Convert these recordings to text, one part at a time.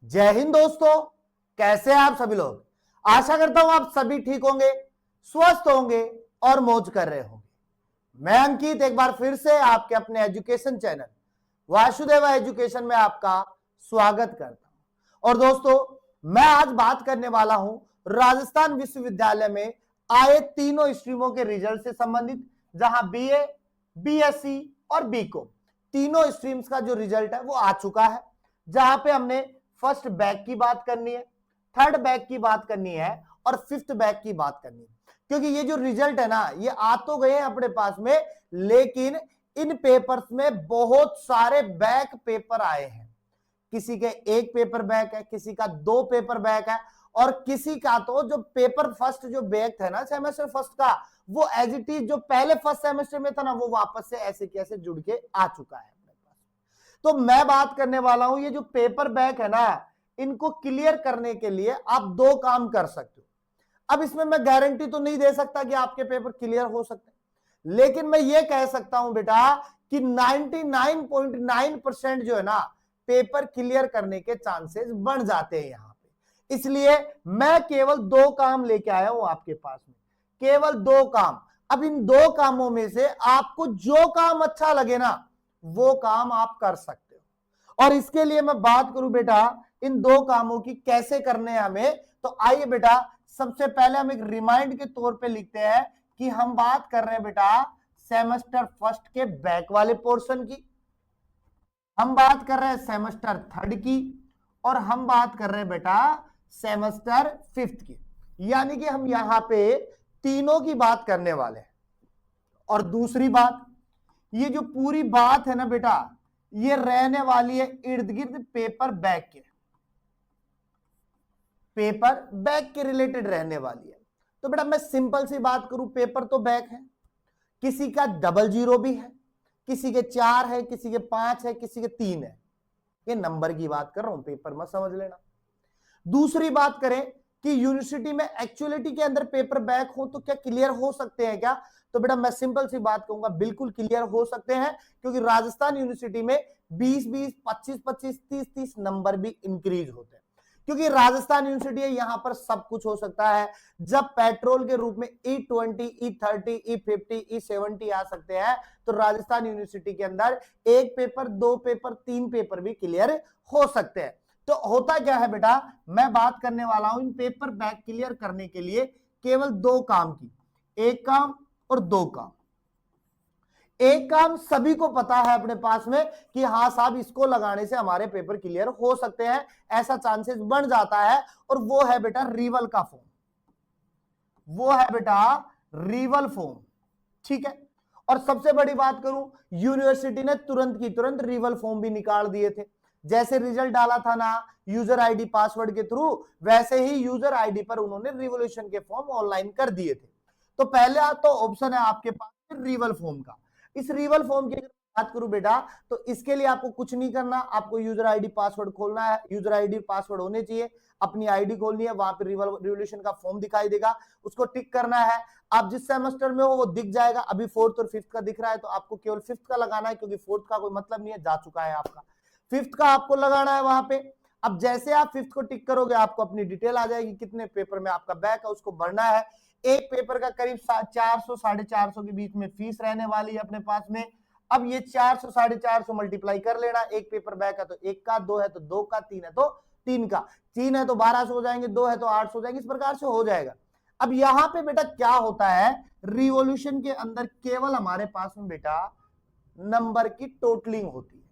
जय हिंद दोस्तों, कैसे हैं आप सभी लोग। आशा करता हूं आप सभी ठीक होंगे, स्वस्थ होंगे और मौज कर रहे होंगे। मैं अंकित एक बार फिर से आपके अपने एजुकेशन चैनल वासुदेवा एजुकेशन में आपका स्वागत करता हूं। और दोस्तों, मैं आज बात करने वाला हूं राजस्थान विश्वविद्यालय में आए तीनों स्ट्रीमों के रिजल्ट से संबंधित, जहां बीए, बीएससी और बीकॉम तीनों स्ट्रीम्स का जो रिजल्ट है वो आ चुका है। जहां पे हमने फर्स्ट बैच की बात करनी है, थर्ड बैच की बात करनी है और फिफ्थ बैच की बात करनी है। क्योंकि ये जो रिजल्ट है ना, ये आ तो गए हैं अपने पास में, लेकिन इन पेपर्स में बहुत सारे बैक पेपर आए हैं। किसी के एक पेपर बैक है, किसी का दो पेपर बैक है और किसी का तो जो पेपर फर्स्ट जो बैक था ना सेमेस्टर फर्स्ट का, वो एज इट इज जो पहले फर्स्ट सेमेस्टर में था ना, वो वापस से ऐसे कैसे जुड़ के आ चुका है अपने पास। तो मैं बात करने वाला हूं, ये जो पेपर बैक है ना, इनको क्लियर करने के लिए आप दो काम कर सकते हो। अब इसमें मैं गारंटी तो नहीं दे सकता कि आपके पेपर क्लियर हो सकते, लेकिन मैं ये कह सकता हूं बेटा कि 99.9% जो है ना, पेपर क्लियर करने के चांसेस बढ़ जाते हैं यहां पे। इसलिए मैं केवल दो काम लेके आया हूं आपके पास में, केवल दो काम। अब इन दो कामों में से आपको जो काम अच्छा लगे ना, वो काम आप कर सकते हो। और इसके लिए मैं बात करूं बेटा इन दो कामों की कैसे करने हैं हमें, तो आइए बेटा सबसे पहले हम एक रिमाइंड के तौर पे लिखते हैं कि हम बात कर रहे हैं बेटा सेमेस्टर फर्स्ट के बैक वाले पोर्शन की, हम बात कर रहे हैं सेमेस्टर थर्ड की, और हम बात कर रहे हैं बेटा सेमेस्टर फिफ्थ की। यानी कि हम यहां पे तीनों की बात करने वाले हैं। और दूसरी बात, ये जो पूरी बात है ना बेटा, ये रहने वाली है इर्द गिर्द पेपर बैक के, पेपर बैक के रिलेटेड रहने वाली है। तो बेटा मैं सिंपल सी बात करूं, पेपर तो बैक है, किसी का 00 भी है, किसी के 4 है, किसी के 5 है, किसी के 3 है। ये नंबर की बात कर रहा हूं, पेपर मत समझ लेना। दूसरी बात करें कि यूनिवर्सिटी में एक्चुअलिटी के अंदर पेपर बैक हो तो क्या क्लियर हो सकते हैं क्या, तो बेटा मैं सिंपल सी बात कहूंगा, बिल्कुल क्लियर हो सकते हैं। क्योंकि राजस्थान यूनिवर्सिटी में 20-20, 25-25, 30-30 नंबर भी इंक्रीज होते हैं। क्योंकि राजस्थान यूनिवर्सिटी है, यहां पर सब कुछ हो सकता है। जब पेट्रोल के रूप में E20, E30, E50, E70 आ सकते हैं, तो राजस्थान यूनिवर्सिटी के अंदर एक पेपर, दो पेपर, तीन पेपर भी क्लियर हो सकते हैं। तो होता क्या है बेटा, मैं बात करने वाला हूं इन पेपर बैक क्लियर करने के लिए केवल दो काम की, एक काम और दो काम। एक काम सभी को पता है अपने पास में कि हाँ साहब, इसको लगाने से हमारे पेपर क्लियर हो सकते हैं, ऐसा चांसेस बढ़ जाता है, और वो है बेटा रिवल का फॉर्म, वो है बेटा रिवल फॉर्म। ठीक है। और सबसे बड़ी बात करूं, यूनिवर्सिटी ने तुरंत की तुरंत रिवल फॉर्म भी निकाल दिए थे। जैसे रिजल्ट डाला था ना यूजर आईडी पासवर्ड के थ्रू, वैसे ही यूजर आईडी पर उन्होंने रिवोल्यूशन के फॉर्म ऑनलाइन कर दिए थे। तो पहले तो ऑप्शन है आपके पास रिवल फॉर्म का। इस रिवल फॉर्म की बात करूं बेटा, तो इसके लिए आपको कुछ नहीं करना, आपको यूजर आईडी पासवर्ड खोलना है, यूजर आईडी पासवर्ड होने चाहिए, अपनी आईडी खोलनी है, वहां पे रिवोल्यूशन का फॉर्म दिखाई देगा, उसको टिक करना है। आप जिस सेमेस्टर में हो वो दिख जाएगा। अभी फोर्थ और फिफ्थ का दिख रहा है, तो आपको केवल फिफ्थ का लगाना है, क्योंकि फोर्थ का कोई मतलब नहीं है, जा चुका है आपका। फिफ्थ का आपको लगाना है वहां पे। अब जैसे आप फिफ्थ को टिक करोगे, आपको अपनी डिटेल आ जाएगी, कितने पेपर में आपका बैक है उसको भरना है। एक पेपर का करीब 400 450 के बीच में फीस रहने वाली है अपने पास में। अब ये 400 450 मल्टीप्लाई कर लेना, एक पेपर बैक है तो एक का, दो है तो दो का, तीन है तो तीन का, तीन है तो 1200 हो जाएंगे, दो है तो 800 हो जाएंगे, इस प्रकार से हो जाएगा। अब यहां पे बेटा क्या होता है, रिवॉल्यूशन के अंदर केवल हमारे पास में बेटा नंबर की टोटलिंग होती है।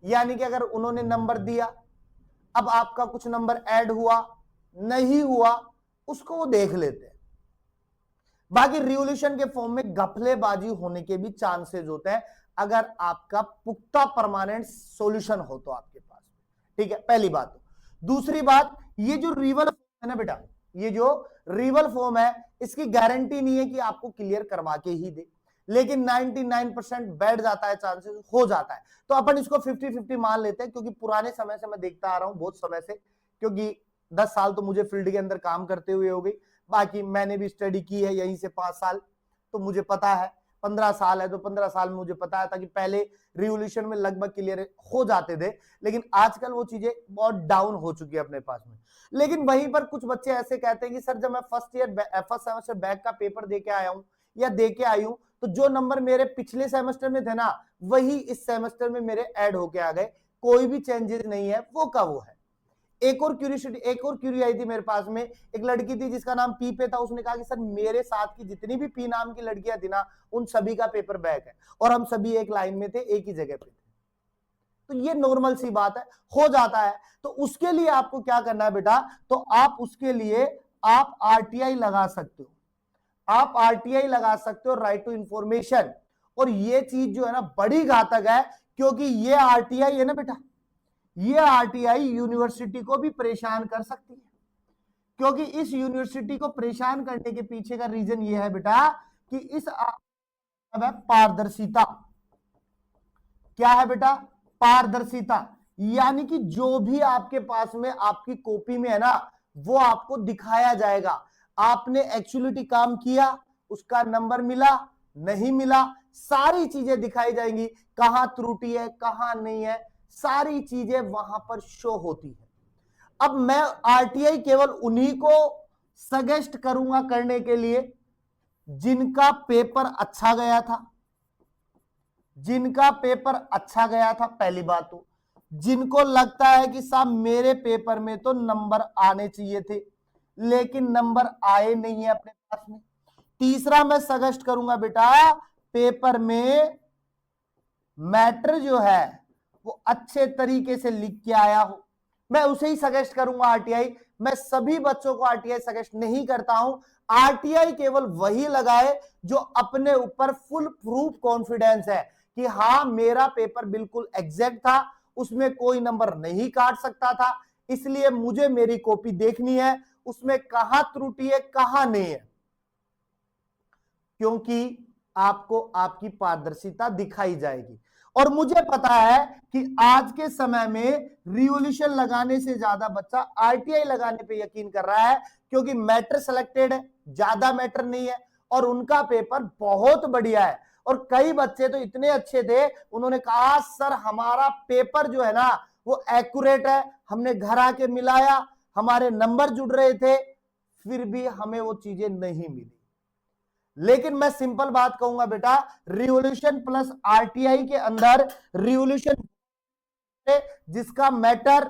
यानी कि अगर उन्होंने नंबर दिया, अब आपका कुछ नंबर ऐड हुआ नहीं हुआ, उसको वो देख लेते हैं। बाकी रिवॉल्यूशन के फॉर्म में घपलेबाजी होने के भी चांसेस होते हैं, अगर आपका पुख्ता परमानेंट सॉल्यूशन हो तो आपके पास। ठीक है, पहली बात। दूसरी बात, ये जो रिवल है ना बेटा, ये जो रिवल फॉर्म है, इसकी गारंटी नहीं है कि आपको क्लियर करवा के ही दे, लेकिन 99% बैठ जाता है, चांसेस हो जाता है। तो अपन इसको 50-50 मान लेते हैं, क्योंकि पुराने समय से मैं देखता आ रहा हूं, बहुत समय से, क्योंकि 10 साल तो मुझे फील्ड के अंदर काम करते हुए हो गई, बाकी मैंने भी स्टडी की है यहीं से 5 साल, तो मुझे पता है 15 साल है तो 15 साल में मुझे पता है था कि पहले रिवोल्यूशन में लगभग क्लियर हो जाते थे, लेकिन आजकल वो चीजें बहुत डाउन हो चुकी है अपने पास में। लेकिन वहीं पर कुछ बच्चे ऐसे कहते हैं कि सर जब मैं फर्स्ट सेमेस्टर बैक का पेपर दे के आया हूं या दे के आई हूं तो जो नंबर मेरे पिछले सेमेस्टर में थे ना वही इस सेमेस्टर में मेरे ऐड होके आ गए, कोई भी चेंजेस नहीं है, वो का वो है। एक और क्यूरी आई थी मेरे पास में, एक लड़की थी जिसका नाम पी पे था, उसने कहा कि सर मेरे साथ की जितनी भी पी नाम की लड़कियां थी ना उन सभी का पेपर बैक है और हम सभी एक लाइन में थे, एक ही जगह पे थे। तो ये नॉर्मल सी बात है, हो जाता है। तो उसके लिए आपको क्या करना है बेटा, तो आप उसके लिए आप आरटीआई लगा सकते हो, आप आरटीआई लगा सकते हो, राइट टू इंफॉर्मेशन। और ये चीज जो है ना बड़ी घातक है, क्योंकि ये आरटीआई है ना बेटा, ये आरटीआई यूनिवर्सिटी को भी परेशान कर सकती है, क्योंकि इस यूनिवर्सिटी को परेशान करने के पीछे का रीजन ये है बेटा कि इस पारदर्शिता। क्या है बेटा? पारदर्शिता, यानी कि जो भी आपके पास में आपकी कॉपी में है ना वो आपको दिखाया जाएगा। आपने एक्चुअलिटी काम किया, उसका नंबर मिला नहीं मिला, सारी चीजें दिखाई जाएंगी, कहां त्रुटि है कहां नहीं है, सारी चीजें वहां पर शो होती है। अब मैं आरटीआई केवल उन्हीं को सजेस्ट करूंगा करने के लिए जिनका पेपर अच्छा गया था, जिनका पेपर अच्छा गया था, पहली बात तो जिनको लगता है कि साहब मेरे पेपर में तो नंबर आने चाहिए थे लेकिन नंबर आए नहीं है अपने पास में। तीसरा मैं सजेस्ट करूंगा बेटा पेपर में मैटर जो है वो अच्छे तरीके से लिख के आया हो, मैं उसे ही सजेस्ट करूंगा आरटीआई। मैं सभी बच्चों को आरटीआई सजेस्ट नहीं करता हूं, आरटीआई केवल वही लगाए जो अपने ऊपर फुल प्रूफ कॉन्फिडेंस है कि हाँ मेरा पेपर बिल्कुल एग्जैक्ट था, उसमें कोई नंबर नहीं काट सकता था, इसलिए मुझे मेरी कॉपी देखनी है उसमें कहां त्रुटि है कहां नहीं है, क्योंकि आपको आपकी पारदर्शिता दिखाई जाएगी। और मुझे पता है कि आज के समय में रिवोल्यूशन लगाने से ज्यादा बच्चा आरटीआई लगाने पे यकीन कर रहा है, क्योंकि मैटर सिलेक्टेड है, ज्यादा मैटर नहीं है और उनका पेपर बहुत बढ़िया है। और कई बच्चे तो इतने अच्छे थे, उन्होंने कहा सर हमारा पेपर जो है ना वो एक्यूरेट है, हमने घर आके मिलाया, हमारे नंबर जुड़ रहे थे, फिर भी हमें वो चीजें नहीं मिली। लेकिन मैं सिंपल बात कहूंगा बेटा, रिवोल्यूशन प्लस आरटीआई के अंदर रिवोल्यूशन जिसका मैटर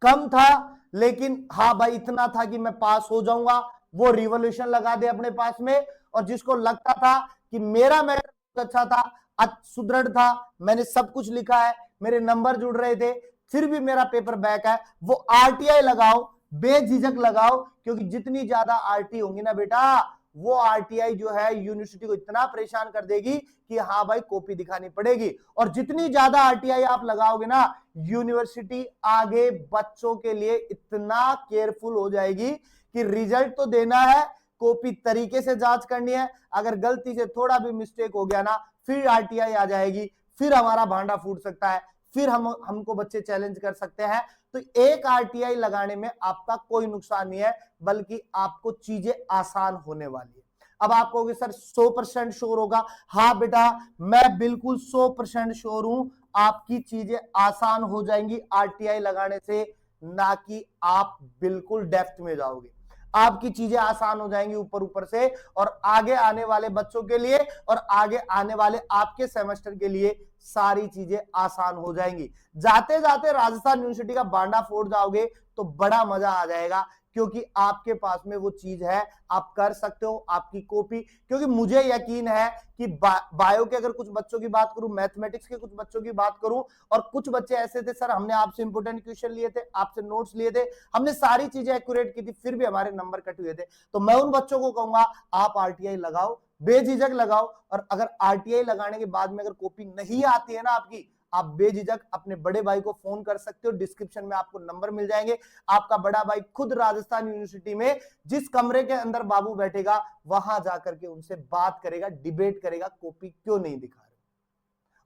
कम था लेकिन हाँ भाई इतना था कि मैं पास हो जाऊंगा, वो रिवोल्यूशन लगा दे अपने पास में। और जिसको लगता था कि मेरा मैटर अच्छा था, सुदृढ़ था, मैंने सब कुछ लिखा है, मेरे नंबर जुड़ रहे थे, फिर भी मेरा पेपर बैक है, वो आरटीआई लगाओ, बेझिझक लगाओ, क्योंकि जितनी ज्यादा आरटी होंगी ना बेटा वो आरटीआई जो है यूनिवर्सिटी को इतना परेशान कर देगी कि हाँ भाई कॉपी दिखानी पड़ेगी। और जितनी ज्यादा आरटीआई आप लगाओगे ना यूनिवर्सिटी आगे बच्चों के लिए इतना केयरफुल हो जाएगी कि रिजल्ट तो देना है, कॉपी तरीके से जांच करनी है, अगर गलती से थोड़ा भी मिस्टेक हो गया ना फिर आरटीआई आ जाएगी, फिर हमारा भांडा फूट सकता है, फिर हमको बच्चे चैलेंज कर सकते हैं। तो एक आरटीआई लगाने में आपका कोई नुकसान नहीं है, बल्कि आपको चीजें आसान होने वाली है। अब आप कहोगे सर 100% श्योर होगा? हाँ बेटा मैं बिल्कुल 100% श्योर हूं, आपकी चीजें आसान हो जाएंगी आरटीआई लगाने से, ना कि आप बिल्कुल डेप्थ में जाओगे। आपकी चीजें आसान हो जाएंगी ऊपर ऊपर से, और आगे आने वाले बच्चों के लिए और आगे आने वाले आपके सेमेस्टर के लिए सारी चीजें आसान हो जाएंगी। जाते जाते राजस्थान यूनिवर्सिटी का बांडा फोड़ जाओगे तो बड़ा मजा आ जाएगा, क्योंकि आपके पास में वो चीज है, आप कर सकते हो आपकी कॉपी। क्योंकि मुझे यकीन है कि बायो के अगर कुछ बच्चों की बात करूं, मैथमेटिक्स के कुछ बच्चों की बात करूं, और कुछ बच्चे ऐसे थे सर हमने आपसे इंपोर्टेंट क्वेश्चन लिए थे, आपसे नोट्स लिए थे, हमने सारी चीजें एक्यूरेट की थी, फिर भी हमारे नंबर कट हुए थे। तो मैं उन बच्चों को कहूंगा आप आरटीआई लगाओ, बेझिझक लगाओ, और अगर आरटीआई लगाने के बाद में अगर कॉपी नहीं आती है ना आपकी, आप बेझिझक अपने बड़े भाई को फोन कर सकते हो, डिस्क्रिप्शन में आपको नंबर मिल जाएंगे। आपका बड़ा भाई खुद राजस्थान यूनिवर्सिटी में जिस कमरे के अंदर बाबू बैठेगा वहां जाकर के उनसे बात करेगा, डिबेट करेगा कॉपी क्यों नहीं दिखा रहे।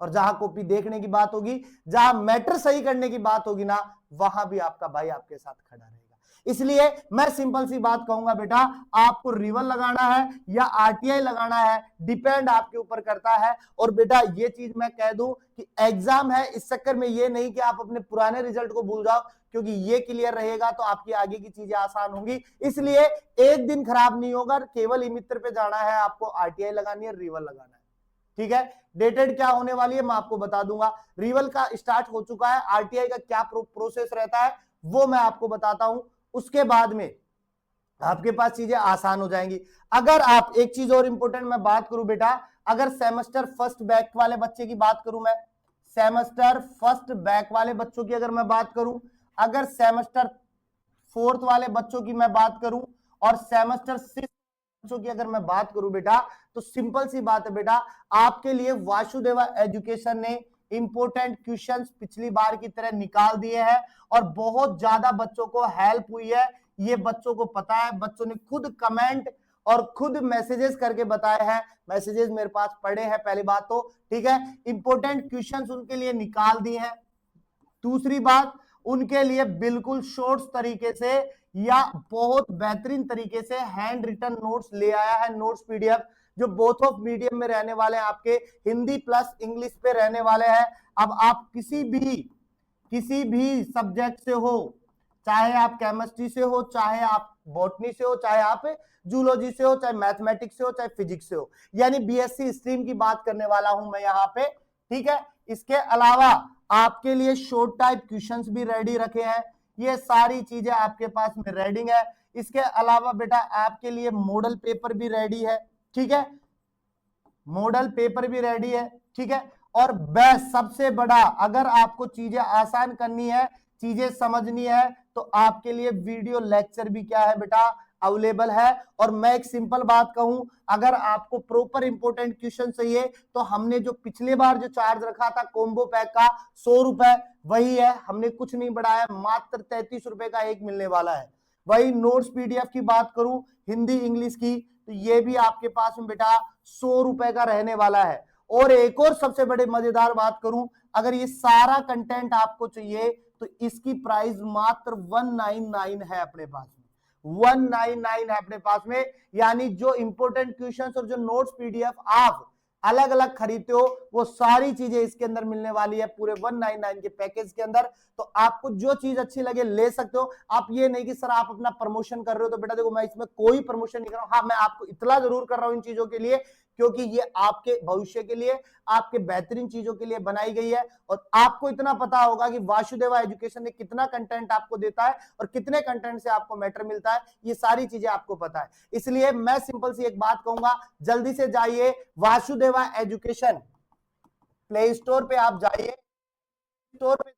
और जहां कॉपी देखने की बात होगी, जहां मैटर सही करने की बात होगी ना, वहां भी आपका भाई आपके साथ खड़ा रहेगा। इसलिए मैं सिंपल सी बात कहूंगा बेटा, आपको रिवल लगाना है या आरटीआई लगाना है, डिपेंड आपके ऊपर करता है। और बेटा ये चीज मैं कह दूं कि एग्जाम है, इस चक्कर में ये नहीं कि आप अपने पुराने रिजल्ट को भूल जाओ, क्योंकि ये क्लियर रहेगा तो आपकी आगे की चीजें आसान होंगी। इसलिए एक दिन खराब नहीं होगा, केवल ई मित्र पे जाना है, आपको आरटीआई लगानी है, रिवल लगाना है। ठीक है, डेटेड क्या होने वाली है मैं आपको बता दूंगा, रिवल का स्टार्ट हो चुका है, आरटीआई का क्या प्रोसेस रहता है वो मैं आपको बताता हूं, उसके बाद में आपके पास चीजें आसान हो जाएंगी। अगर आप एक चीज और इंपॉर्टेंट मैं बात करूं बेटा, अगर सेमेस्टर फर्स्ट बैक वाले बच्चे की बात करूं, मैं सेमेस्टर फर्स्ट बैक वाले बच्चों की अगर मैं बात करूं, अगर सेमेस्टर फोर्थ वाले बच्चों की मैं बात करूं और सेमेस्टर सिक्स बच्चों की अगर मैं बात करूं बेटा, तो सिंपल सी बात है बेटा, आपके लिए वासुदेवा एजुकेशन ने इंपोर्टेंट क्वेश्चंस पिछली बार की तरह निकाल दिए हैं और बहुत ज्यादा बच्चों को हेल्प हुई है। ये बच्चों को पता है, बच्चों ने खुद कमेंट और खुद मैसेजेस करके बताए हैं, मैसेजेस मेरे पास पड़े हैं पहली बात तो, ठीक है, इंपोर्टेंट क्वेश्चंस उनके लिए निकाल दिए हैं। दूसरी बात, उनके लिए बिल्कुल शॉर्ट्स तरीके से या बहुत बेहतरीन तरीके से हैंड रिटन नोट्स ले आया है, नोट्स पीडीएफ, जो बोथ ऑफ मीडियम में रहने वाले हैं, आपके हिंदी प्लस इंग्लिश पे रहने वाले हैं। अब आप किसी भी सब्जेक्ट से हो, चाहे आप केमिस्ट्री से हो, चाहे आप बॉटनी से हो, चाहे आप जूलॉजी से हो, चाहे मैथमेटिक्स से हो, चाहे फिजिक्स से हो, यानी बीएससी स्ट्रीम की बात करने वाला हूं मैं यहाँ पे, ठीक है। इसके अलावा आपके लिए शॉर्ट टाइप क्वेश्चंस भी रेडी रखे हैं, ये सारी चीजें आपके पास में रेडी है। इसके अलावा बेटा आपके लिए मॉडल पेपर भी रेडी है, ठीक है, मॉडल पेपर भी रेडी है, ठीक है। और बेस्ट सबसे बड़ा, अगर आपको चीजें आसान करनी है, चीजें समझनी है, तो आपके लिए वीडियो लेक्चर भी क्या है बेटा, अवेलेबल है। और मैं एक सिंपल बात कहूं, अगर आपको प्रॉपर इंपोर्टेंट क्वेश्चन चाहिए तो हमने जो पिछले बार जो चार्ज रखा था कॉम्बो पैक का 100 रुपए, वही है, हमने कुछ नहीं बढ़ाया, मात्र 33 रुपए का एक मिलने वाला है। वही नोट्स पीडीएफ की बात करूं हिंदी इंग्लिश की, तो ये भी आपके पास में बेटा 100 रुपए का रहने वाला है। और एक और सबसे बड़े मजेदार बात करूं, अगर ये सारा कंटेंट आपको चाहिए तो इसकी प्राइस मात्र 199 है अपने पास में, 199 है अपने पास में। यानी जो इंपोर्टेंट क्वेश्चंस और जो नोट्स पीडीएफ आप अलग अलग खरीदते हो, वो सारी चीजें इसके अंदर मिलने वाली है पूरे 199 के पैकेज के अंदर। तो आपको जो चीज अच्छी लगे ले सकते हो। आप ये नहीं कि सर आप अपना प्रमोशन कर रहे हो, तो बेटा देखो मैं इसमें कोई प्रमोशन नहीं कर रहा हूं, हाँ मैं आपको इतना जरूर कर रहा हूं इन चीजों के लिए, क्योंकि ये आपके भविष्य के लिए, आपके बेहतरीन चीजों के लिए बनाई गई है। और आपको इतना पता होगा कि वासुदेवा एजुकेशन ने कितना कंटेंट आपको देता है और कितने कंटेंट से आपको मैटर मिलता है, ये सारी चीजें आपको पता है। इसलिए मैं सिंपल सी एक बात कहूंगा, जल्दी से जाइए वासुदेवा एजुकेशन प्ले स्टोर पे, आप जाइए स्टोर पे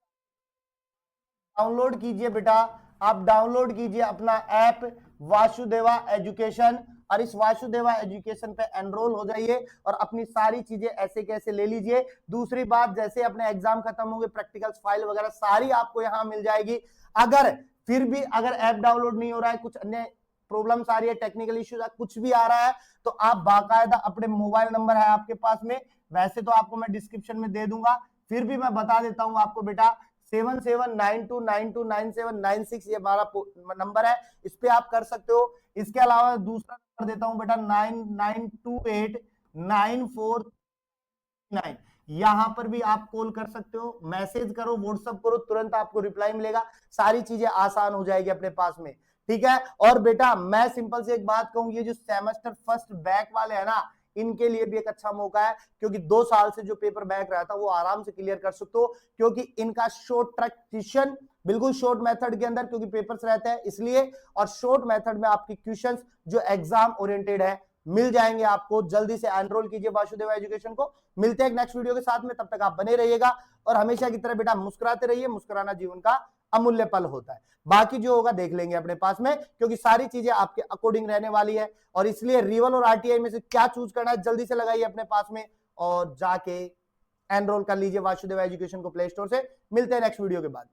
डाउनलोड कीजिए बेटा, आप डाउनलोड कीजिए अपना ऐप वासुदेवा एजुकेशन, और इस वासुदेवा एजुकेशन पे एनरोल हो जाइए और अपनी सारी चीजें ऐसे कैसे ले लीजिए। दूसरी बात, जैसे अपने एग्जाम खत्म होंगे, प्रैक्टिकल्स फाइल वगैरह सारी आपको यहां मिल जाएगी। अगर फिर भी अगर ऐप डाउनलोड नहीं हो रहा है, कुछ अन्य प्रॉब्लम्स आ रही है, टेक्निकल इश्यूज कुछ भी आ रहा है, तो आप बाकायदा अपने मोबाइल नंबर है आपके पास में, वैसे तो आपको मैं डिस्क्रिप्शन में दे दूंगा, फिर भी मैं बता देता हूं आपको बेटा, 7792929796 ये हमारा नंबर है, इस पे आप कर सकते हो। इसके अलावा दूसरा नंबर देता हूं बेटा 99289499, यहां पर भी आप कॉल कर सकते हो, मैसेज करो, व्हाट्सएप करो, तुरंत आपको रिप्लाई मिलेगा, सारी चीजें आसान हो जाएगी अपने पास में, ठीक है। और बेटा मैं सिंपल से एक बात कहूं, ये जो सेमेस्टर फर्स्ट बैक वाले है ना, इनके लिए भी एक अच्छा मौका है, क्योंकि 2 साल से जो पेपर बैक रहा था वो आराम से क्लियर कर सकते हो, क्योंकि इनका शॉर्ट ट्रैक क्वेश्चन बिल्कुल शॉर्ट मेथड के अंदर, क्योंकि पेपर्स रहते हैं इसलिए, और शॉर्ट मेथड में आपकी क्वेश्चंस जो एग्जाम ओरिएंटेड है मिल जाएंगे आपको। जल्दी से एनरोल कीजिए वासुदेवा एजुकेशन को। मिलते हैं नेक्स्ट वीडियो के साथ में, तब तक आप बने रहिएगा और हमेशा की तरह बेटा मुस्कुराते रहिए, मुस्कुराना जीवन का अमूल्य पल होता है। बाकी जो होगा देख लेंगे अपने पास में, क्योंकि सारी चीजें आपके अकॉर्डिंग रहने वाली है। और इसलिए रिवल और आरटीआई में से क्या चूज करना है, जल्दी से लगाइए अपने पास में और जाके एनरोल कर लीजिए वासुदेवा एजुकेशन को प्ले स्टोर से। मिलते हैं नेक्स्ट वीडियो के बाद।